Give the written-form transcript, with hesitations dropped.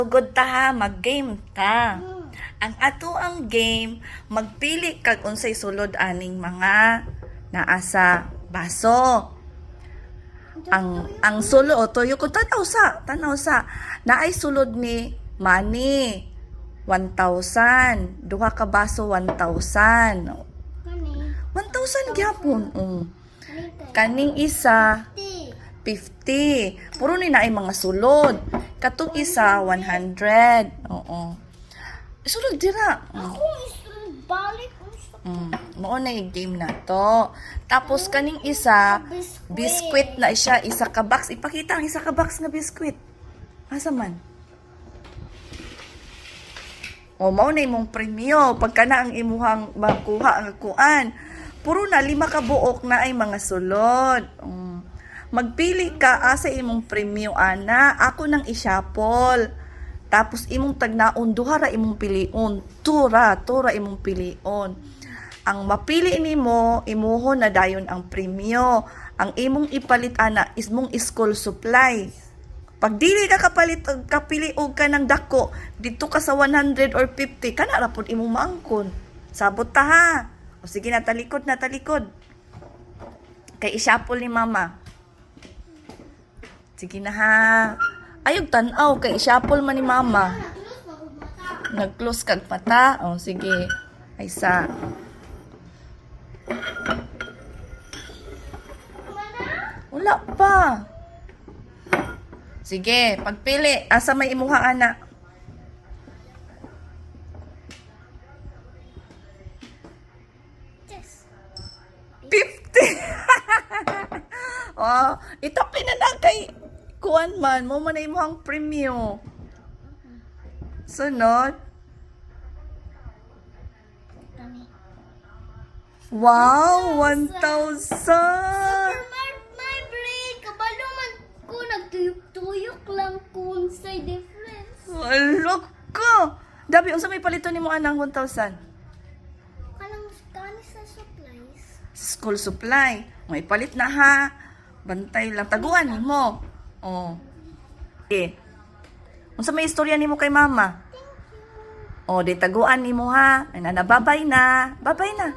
Sugod ta ha, mag-game ta. Ang ato ang game, magpili kag unsay sulod aning mga naa sa baso. Ang sulod o tuyo ko tanaw sa naay sulod ni money 1,000. Duha ka baso 1,000. 1,000 gyapon. Kaning isa 50. Puro ni naay mga sulod. Katong isa 100. Oo. Sulod dira. Ako isulod balik. Mao na yung game na to. Tapos kaning isa biskwit na siya, isa ka box. Ipakita ang isa ka box nga biskwit. Asa man? O mao na imong premyo pagka na ang imuhang makuha ang kuan. Puro na 5 ka buok na ay mga sulod. Magpili ka asa imong premyo ana. Ako nang isyapol. Tapos imong tagnaon duha ra imong pilion. Tura imong pilion. Ang mapili nimo imuhon na dayon ang premyo. Ang imong ipalit ana is mong school supply. Pag dili ka kapili og ka ng dako, dito ka sa 100 or 50, kana ra pud imong maangkon. Sabot ta ha. O sige na talikod. Kay isyapol ni mama. Sige na ha. Ayog tan-aw kay isyapol man ni mama. Nag-close kag mata. O sige. Aysa. Wala pa. Sige, pagpili. Asa may imuha ana? Yes. 50. Oh, itapin na lang kay kuan man. Mo man na imuhang premyo. Sunod. Kani. Wow, 1,000. My brain, kabalo man ko nagtuyok-tuyok lang kung say difference. Wala ka. Dabi, unsa may palito nimo anang 1,000? Kani sa supplies. School supply. May palit na ha. Bantay lang. Taguan mo. Oh. Okay. Unsa may istorya nimo kay mama? Oh, di taguan nimo ha. Ay na, babay na. Babay na.